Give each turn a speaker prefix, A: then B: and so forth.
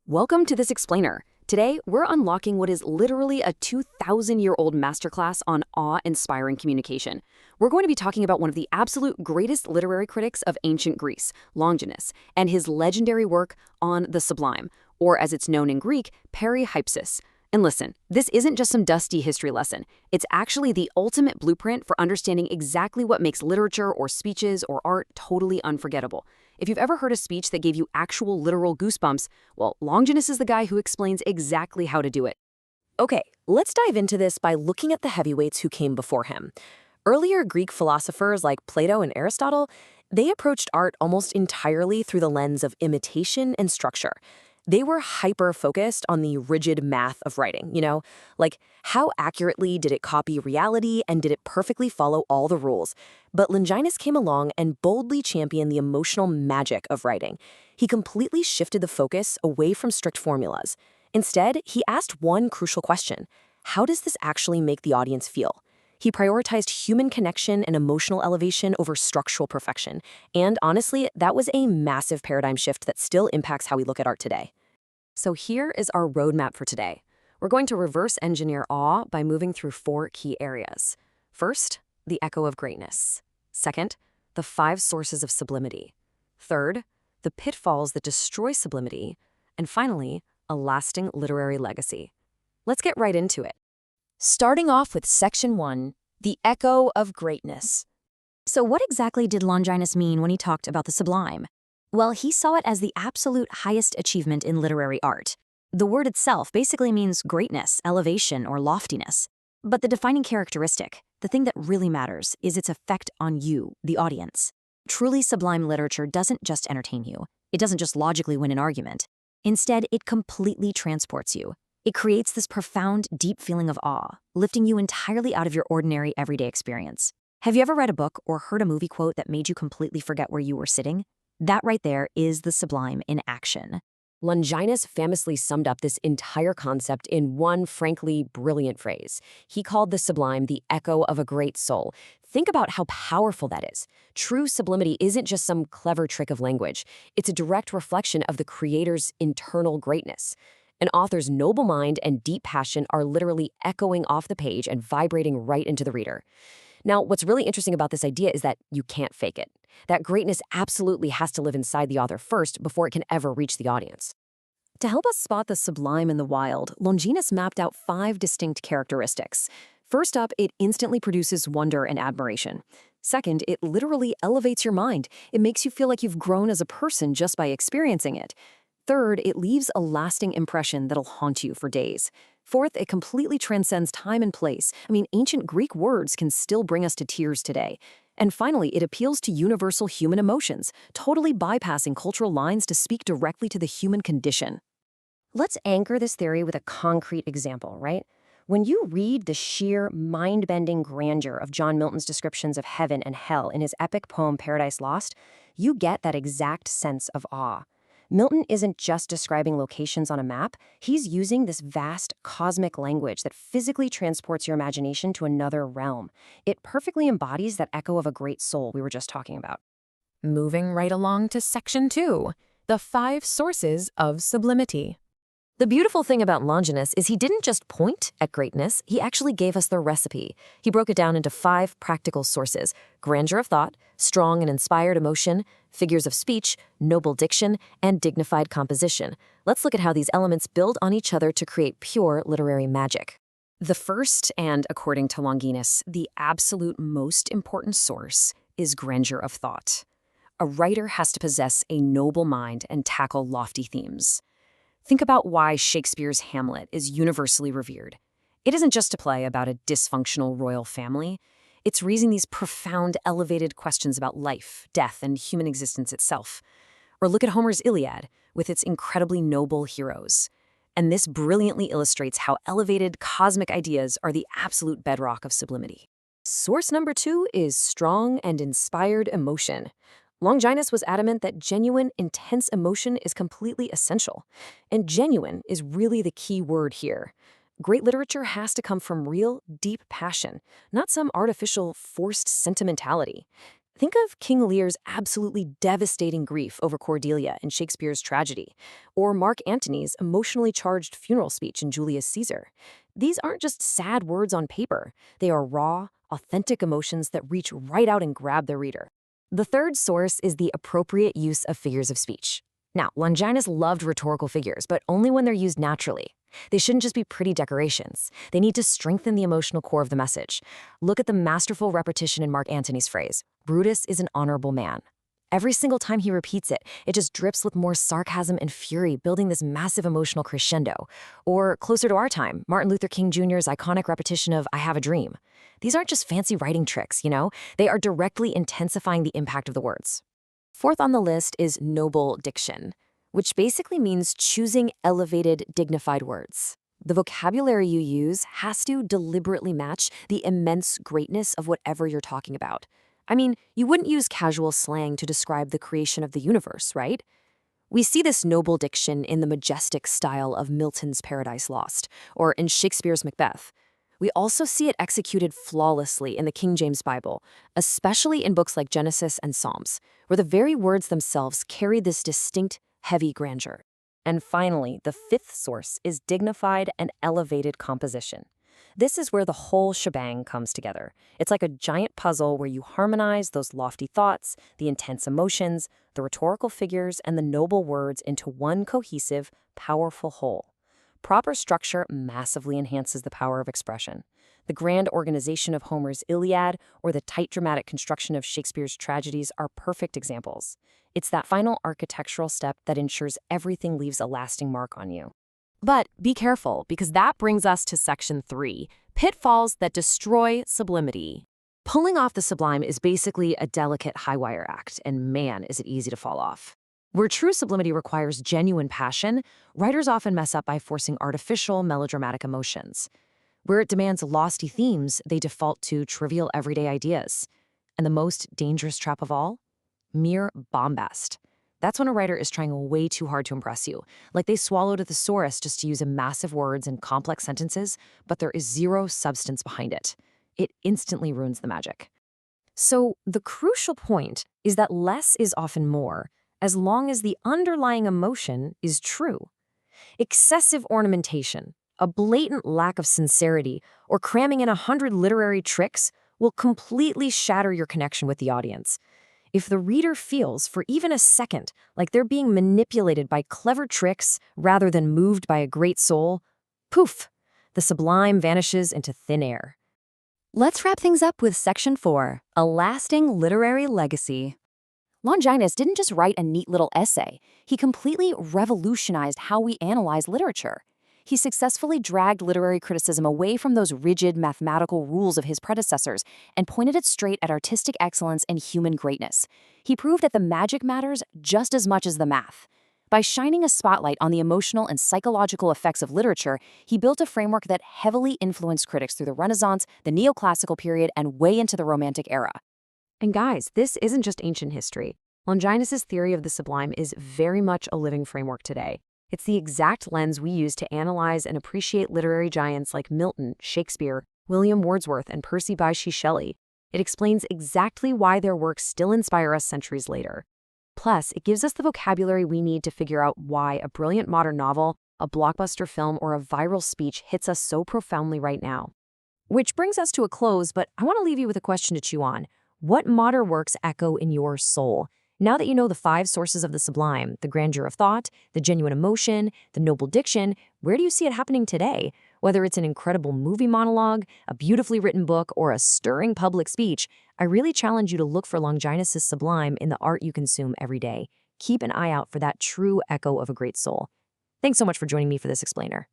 A: Welcome to this explainer. Today, we're unlocking what is literally a 2,000-year-old masterclass on awe-inspiring communication. We're going to be talking about one of the absolute greatest literary critics of ancient Greece, Longinus, and his legendary work on the Sublime, or as it's known in Greek, perihypsis. And listen, this isn't just some dusty history lesson. It's actually the ultimate blueprint for understanding exactly what makes literature or speeches or art totally unforgettable. If you've ever heard a speech that gave you actual literal goosebumps, well, Longinus is the guy who explains exactly how to do it.
B: Okay, let's dive into this by looking at the heavyweights who came before him. Earlier Greek philosophers like Plato and Aristotle, they approached art almost entirely through the lens of imitation and structure. They were hyper-focused on the rigid math of writing, like how accurately did it copy reality and did it perfectly follow all the rules? But Longinus came along and boldly championed the emotional magic of writing. He completely shifted the focus away from strict formulas. Instead, he asked one crucial question: how does this actually make the audience feel? He prioritized human connection and emotional elevation over structural perfection. And honestly, that was a massive paradigm shift that still impacts how we look at art today.
A: So here is our roadmap for today. We're going to reverse engineer awe by moving through 4 key areas. First, the echo of greatness. Second, the 5 sources of sublimity. Third, the pitfalls that destroy sublimity. And finally, a lasting literary legacy. Let's get right into it.
C: Starting off with Section 1, the echo of greatness. So what exactly did Longinus mean when he talked about the sublime? Well, he saw it as the absolute highest achievement in literary art. The word itself basically means greatness, elevation, or loftiness. But the defining characteristic, the thing that really matters, is its effect on you, the audience. Truly sublime literature doesn't just entertain you. It doesn't just logically win an argument. Instead, it completely transports you. It creates this profound, deep feeling of awe, lifting you entirely out of your ordinary everyday experience. Have you ever read a book or heard a movie quote that made you completely forget where you were sitting? That right there is the sublime in action.
B: Longinus famously summed up this entire concept in one frankly brilliant phrase. He called the sublime the echo of a great soul. Think about how powerful that is. True sublimity isn't just some clever trick of language. It's a direct reflection of the creator's internal greatness. An author's noble mind and deep passion are literally echoing off the page and vibrating right into the reader. Now, what's really interesting about this idea is that you can't fake it. That greatness absolutely has to live inside the author first before it can ever reach the audience.
A: To help us spot the sublime in the wild, Longinus mapped out 5 distinct characteristics. First up, it instantly produces wonder and admiration. Second, it literally elevates your mind. It makes you feel like you've grown as a person just by experiencing it. Third, it leaves a lasting impression that'll haunt you for days. Fourth, it completely transcends time and place. Ancient Greek words can still bring us to tears today. And finally, it appeals to universal human emotions, totally bypassing cultural lines to speak directly to the human condition.
B: Let's anchor this theory with a concrete example, right? When you read the sheer, mind-bending grandeur of John Milton's descriptions of heaven and hell in his epic poem Paradise Lost, you get that exact sense of awe. Milton isn't just describing locations on a map, he's using this vast cosmic language that physically transports your imagination to another realm. It perfectly embodies that echo of a great soul we were just talking about.
C: Moving right along to Section 2, the 5 sources of sublimity.
B: The beautiful thing about Longinus is he didn't just point at greatness, he actually gave us the recipe. He broke it down into 5 practical sources: grandeur of thought, strong and inspired emotion, figures of speech, noble diction, and dignified composition. Let's look at how these elements build on each other to create pure literary magic.
A: The first, and according to Longinus, the absolute most important source, is grandeur of thought. A writer has to possess a noble mind and tackle lofty themes. Think about why Shakespeare's Hamlet is universally revered. It isn't just a play about a dysfunctional royal family. It's raising these profound, elevated questions about life, death, and human existence itself. Or look at Homer's Iliad, with its incredibly noble heroes. And this brilliantly illustrates how elevated cosmic ideas are the absolute bedrock of sublimity. Source number 2 is strong and inspired emotion. Longinus was adamant that genuine, intense emotion is completely essential. And genuine is really the key word here. Great literature has to come from real, deep passion, not some artificial, forced sentimentality.
B: Think of King Lear's absolutely devastating grief over Cordelia in Shakespeare's tragedy, or Mark Antony's emotionally charged funeral speech in Julius Caesar. These aren't just sad words on paper, they are raw, authentic emotions that reach right out and grab the reader. The third source is the appropriate use of figures of speech. Now, Longinus loved rhetorical figures, but only when they're used naturally. They shouldn't just be pretty decorations. They need to strengthen the emotional core of the message. Look at the masterful repetition in Mark Antony's phrase, Brutus is an honorable man. Every single time he repeats it, it just drips with more sarcasm and fury, building this massive emotional crescendo. Or, closer to our time, Martin Luther King Jr.'s iconic repetition of, I have a dream. These aren't just fancy writing tricks, They are directly intensifying the impact of the words. Fourth on the list is noble diction, which basically means choosing elevated, dignified words. The vocabulary you use has to deliberately match the immense greatness of whatever you're talking about. I mean, you wouldn't use casual slang to describe the creation of the universe, right? We see this noble diction in the majestic style of Milton's Paradise Lost, or in Shakespeare's Macbeth. We also see it executed flawlessly in the King James Bible, especially in books like Genesis and Psalms, where the very words themselves carry this distinct, heavy grandeur. And finally, the fifth source is dignified and elevated composition. This is where the whole shebang comes together. It's like a giant puzzle where you harmonize those lofty thoughts, the intense emotions, the rhetorical figures, and the noble words into one cohesive, powerful whole. Proper structure massively enhances the power of expression. The grand organization of Homer's Iliad or the tight dramatic construction of Shakespeare's tragedies are perfect examples. It's that final architectural step that ensures everything leaves a lasting mark on you. But be careful, because that brings us to section 3, pitfalls that destroy sublimity. Pulling off the sublime is basically a delicate high-wire act, and man, is it easy to fall off. Where true sublimity requires genuine passion, writers often mess up by forcing artificial, melodramatic emotions. Where it demands lofty themes, they default to trivial everyday ideas. And the most dangerous trap of all? Mere bombast. That's when a writer is trying way too hard to impress you, like they swallowed a thesaurus just to use massive words and complex sentences, but there is zero substance behind it. It instantly ruins the magic. So the crucial point is that less is often more, as long as the underlying emotion is true. Excessive ornamentation, a blatant lack of sincerity, or cramming in 100 literary tricks will completely shatter your connection with the audience. If the reader feels for even a second like they're being manipulated by clever tricks rather than moved by a great soul, poof, the sublime vanishes into thin air.
C: Let's wrap things up with section 4, a lasting literary legacy.
A: Longinus didn't just write a neat little essay. He completely revolutionized how we analyze literature. He successfully dragged literary criticism away from those rigid mathematical rules of his predecessors and pointed it straight at artistic excellence and human greatness. He proved that the magic matters just as much as the math. By shining a spotlight on the emotional and psychological effects of literature, he built a framework that heavily influenced critics through the Renaissance, the Neoclassical period, and way into the Romantic era.
B: And guys, this isn't just ancient history. Longinus's theory of the sublime is very much a living framework today. It's the exact lens we use to analyze and appreciate literary giants like Milton, Shakespeare, William Wordsworth, and Percy Bysshe Shelley. It explains exactly why their works still inspire us centuries later. Plus, it gives us the vocabulary we need to figure out why a brilliant modern novel, a blockbuster film, or a viral speech hits us so profoundly right now. Which brings us to a close, but I want to leave you with a question to chew on. What modern works echo in your soul? Now that you know the 5 sources of the sublime, the grandeur of thought, the genuine emotion, the noble diction, where do you see it happening today? Whether it's an incredible movie monologue, a beautifully written book, or a stirring public speech, I really challenge you to look for Longinus' sublime in the art you consume every day. Keep an eye out for that true echo of a great soul. Thanks so much for joining me for this explainer.